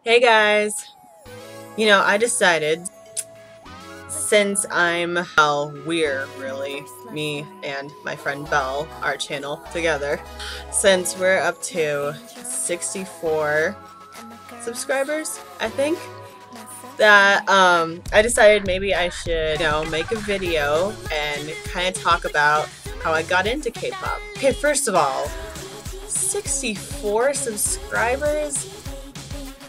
Hey guys! I decided, since we're really, me and my friend Belle, our channel together, since we're up to 64 subscribers, I think, that I decided maybe I should, make a video and kind of talk about how I got into K-pop. Okay, first of all, 64 subscribers?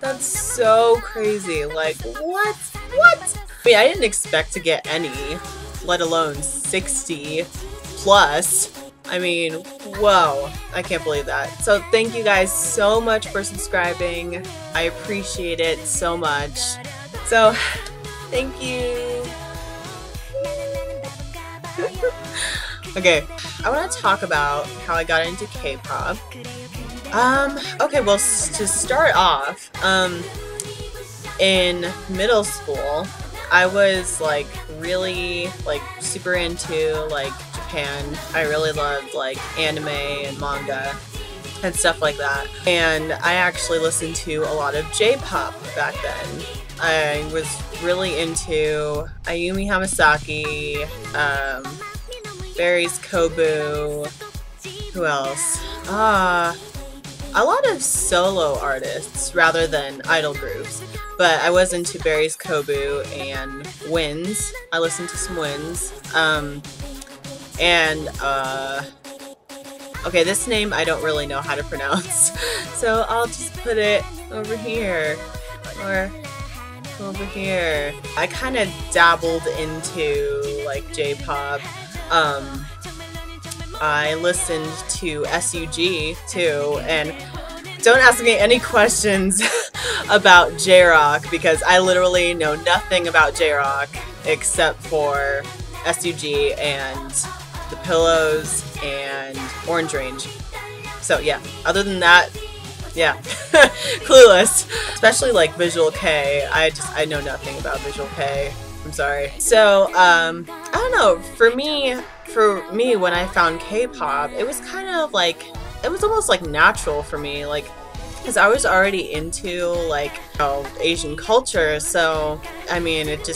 That's so crazy. Like, what? What? I mean, I didn't expect to get any, let alone 60 plus. I mean, whoa. I can't believe that. So thank you guys so much for subscribing. I appreciate it so much. So, thank you. Okay, I want to talk about how I got into K-pop. Okay, well, to start off, in middle school, I was, really, super into, Japan. I really loved, anime and manga and stuff like that. And I actually listened to a lot of J-pop back then. I was really into Ayumi Hamasaki, Berry's Kobu, who else? A lot of solo artists rather than idol groups, but I was into Berry's Kobu and Wins. I listened to some Wins. Okay, this name I don't really know how to pronounce, so I'll just put it over here, or over here. I kind of dabbled into, J-pop. I listened to SUG too, and don't ask me any questions about J-Rock because I literally know nothing about J-Rock except for SUG and The Pillows and Orange Range. So yeah, other than that, yeah, clueless. Especially Visual K. I know nothing about Visual K. I'm sorry. So, I don't know, for me, when I found K-pop, it was kind of it was almost natural for me, because I was already into, Asian culture, so, I mean, it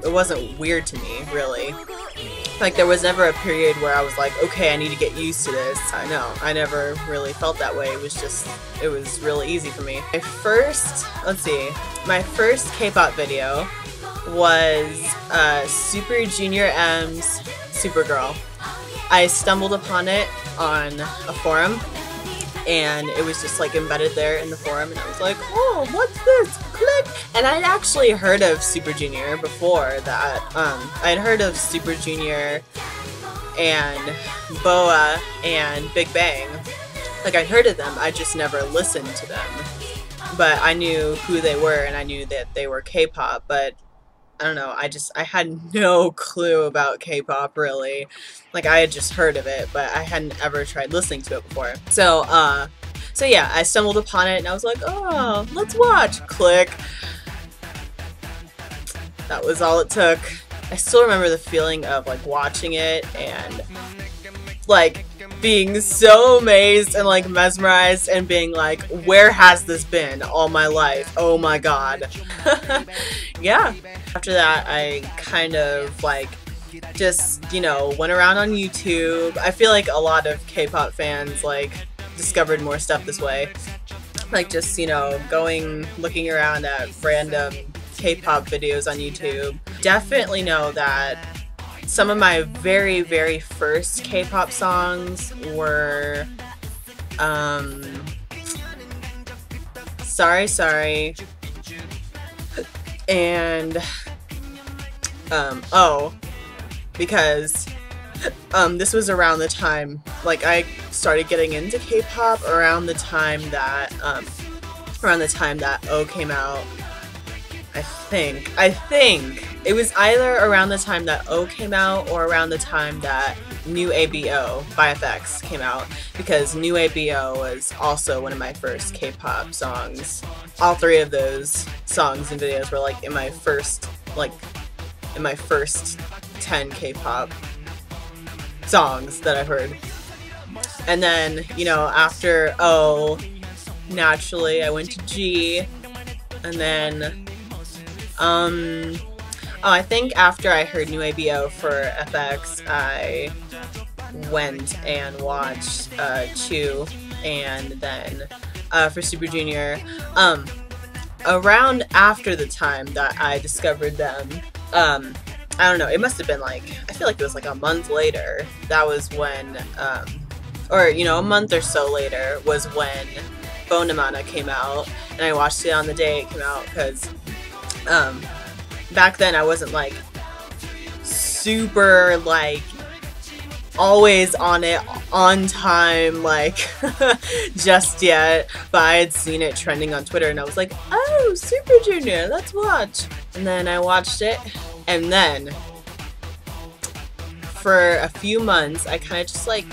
wasn't weird to me, really. There was never a period where I was like, okay, I need to get used to this. I know, I never really felt that way. It was really easy for me. My first K-pop video was Super Junior M's Supergirl. I stumbled upon it on a forum, and it was just embedded there in the forum, and I was like, oh, what's this? Click! And I'd actually heard of Super Junior before that. I'd heard of Super Junior and BoA and Big Bang. I'd heard of them, I just never listened to them. But I knew who they were, and I knew that they were K-pop, but I don't know, I had no clue about K-pop, really. I had just heard of it, but I hadn't ever tried listening to it before. So yeah, I stumbled upon it, and I was like, oh, let's watch. Click. That was all it took. I still remember the feeling of, watching it, and, being so amazed and, mesmerized, and being like, where has this been all my life? Oh my god. Yeah. After that, I kind of, just, went around on YouTube. I feel like a lot of K-pop fans, discovered more stuff this way. Just, looking around at random K-pop videos on YouTube. Definitely know that some of my very, very first K-pop songs were, Sorry Sorry, and, because, this was around the time, I started getting into K-pop around the time that O came out. I think it was either around the time that O came out or around the time that New ABO by FX came out, because New ABO was also one of my first K-pop songs. All three of those songs and videos were in my first 10 K-pop songs that I've heard. And then, after O, naturally I went to G, And then, oh, I think after I heard New ABO for FX, I went and watched Chu, and then for Super Junior, around after the time that I discovered them, I don't know, it must have been like, I feel like it was like a month later, that was when, or you know, a month or so later was when Bonamana came out, and I watched it on the day it came out, because back then I wasn't like super like always on it on time like just yet, but I had seen it trending on Twitter and I was like, oh, Super Junior, let's watch. And then I watched it, and then for a few months I kind of just like,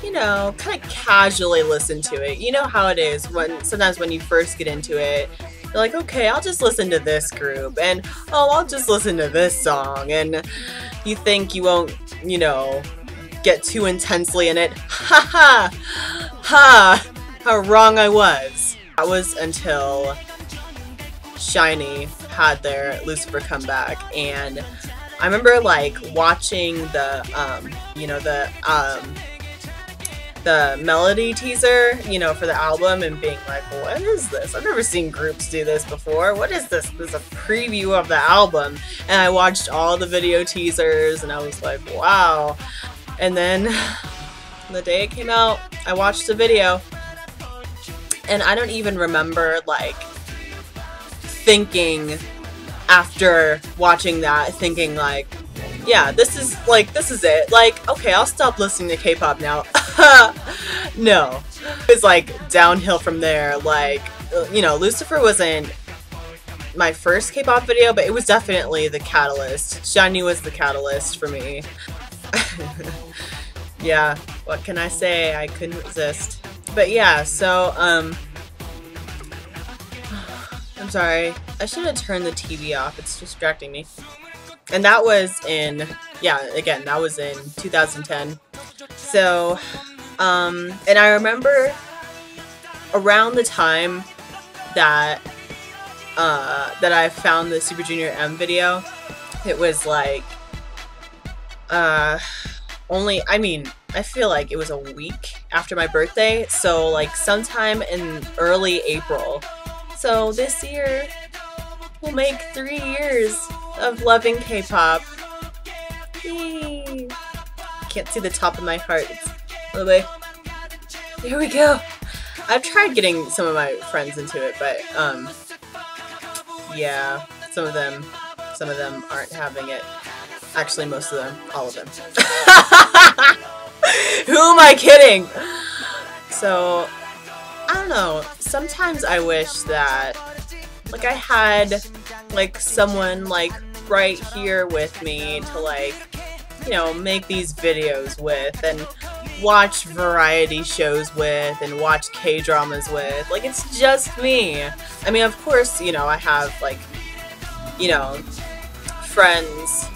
you know, kind of casually listened to it. You know how it is when sometimes when you first get into it, you're like, okay, I'll just listen to this group, and oh, I'll just listen to this song, and you think you won't, you know, get too intensely in it. Ha ha! Ha! How wrong I was. That was until SHINee had their Lucifer comeback, and I remember like watching the, you know, the melody teaser, you know, for the album, and being like, what is this? I've never seen groups do this before. What is this? This is a preview of the album. And I watched all the video teasers and I was like, wow. And then the day it came out, I watched the video, and I don't even remember like thinking after watching that, thinking like, yeah, this is it. Like, okay, I'll stop listening to K-pop now. No. It was like downhill from there. Like, you know, Lucifer wasn't my first K-pop video, but it was definitely the catalyst. SHINee was the catalyst for me. Yeah, what can I say? I couldn't resist. But yeah, so, I'm sorry. I should have turned the TV off. It's distracting me. And that was in, yeah, again, that was in 2010. So, and I remember around the time that, that I found the Super Junior M video, it was like, I mean, I feel like it was a week after my birthday, so like sometime in early April. So this year, we'll make 3 years of loving K-pop. Can't see the top of my heart. It's a little bit. Here we go. I've tried getting some of my friends into it, but yeah, some of them aren't having it. Actually, most of them, all of them. Who am I kidding? So, I don't know. Sometimes I wish that, like, I had, like, someone, like, right here with me to, like, you know, make these videos with, and watch variety shows with, and watch K-dramas with. Like, it's just me. I mean, of course, you know, I have, like, you know, friends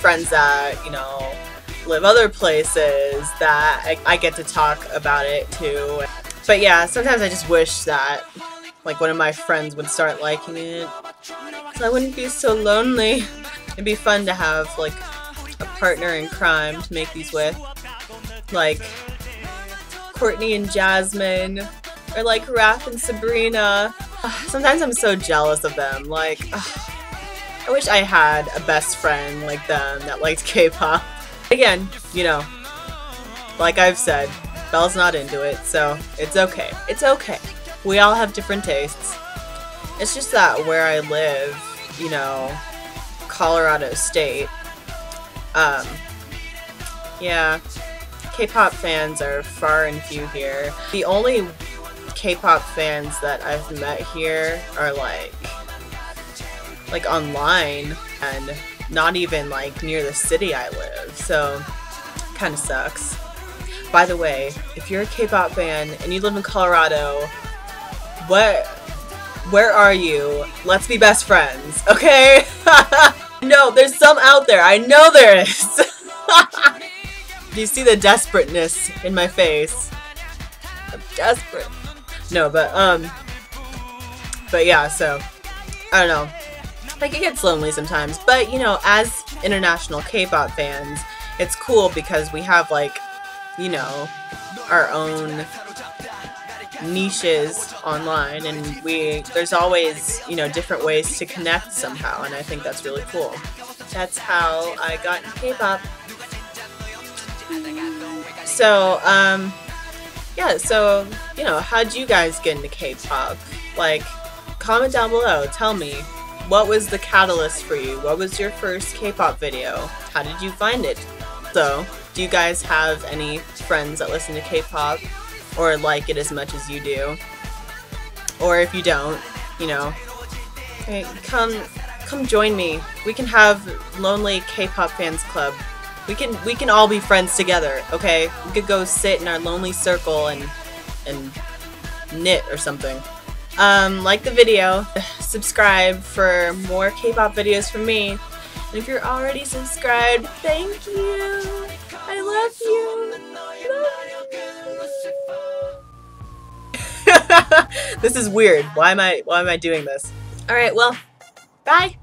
that, you know, live other places that I get to talk about it to. But yeah, sometimes I just wish that, like, one of my friends would start liking it, so I wouldn't be so lonely. It'd be fun to have, like, a partner in crime to make these with. Like, Courtney and Jasmine, or like Raph and Sabrina. Sometimes I'm so jealous of them. Like, I wish I had a best friend like them that liked K-pop. Again, you know, like I've said, Belle's not into it, so it's okay. It's okay. We all have different tastes. It's just that where I live, you know, Colorado State, yeah, K-pop fans are far and few here. The only K-pop fans that I've met here are like online, and not even like near the city I live, so kind of sucks. By the way, if you're a K-pop fan and you live in Colorado, where are you? Let's be best friends, okay? No, there's some out there. I know there is. Do you see the desperateness in my face? I'm desperate. No, but But yeah, so I don't know. Like, it gets lonely sometimes, but you know, as international K-pop fans, it's cool because we have, like, you know, our own niches online, and there's always, you know, different ways to connect somehow, and I think that's really cool. That's how I got into K-pop. So, yeah, so, you know, how'd you guys get into K-pop? Like, comment down below, tell me. What was the catalyst for you? What was your first K-pop video? How did you find it? So, do you guys have any friends that listen to K-pop or like it as much as you do? Or if you don't, you know, hey, come join me. We can have Lonely K-pop Fans Club. We can all be friends together, okay? We could go sit in our lonely circle and knit or something. Like the video, subscribe for more K-pop videos from me, and if you're already subscribed, thank you! I love you! This is weird. Why am I doing this? Alright, well, bye!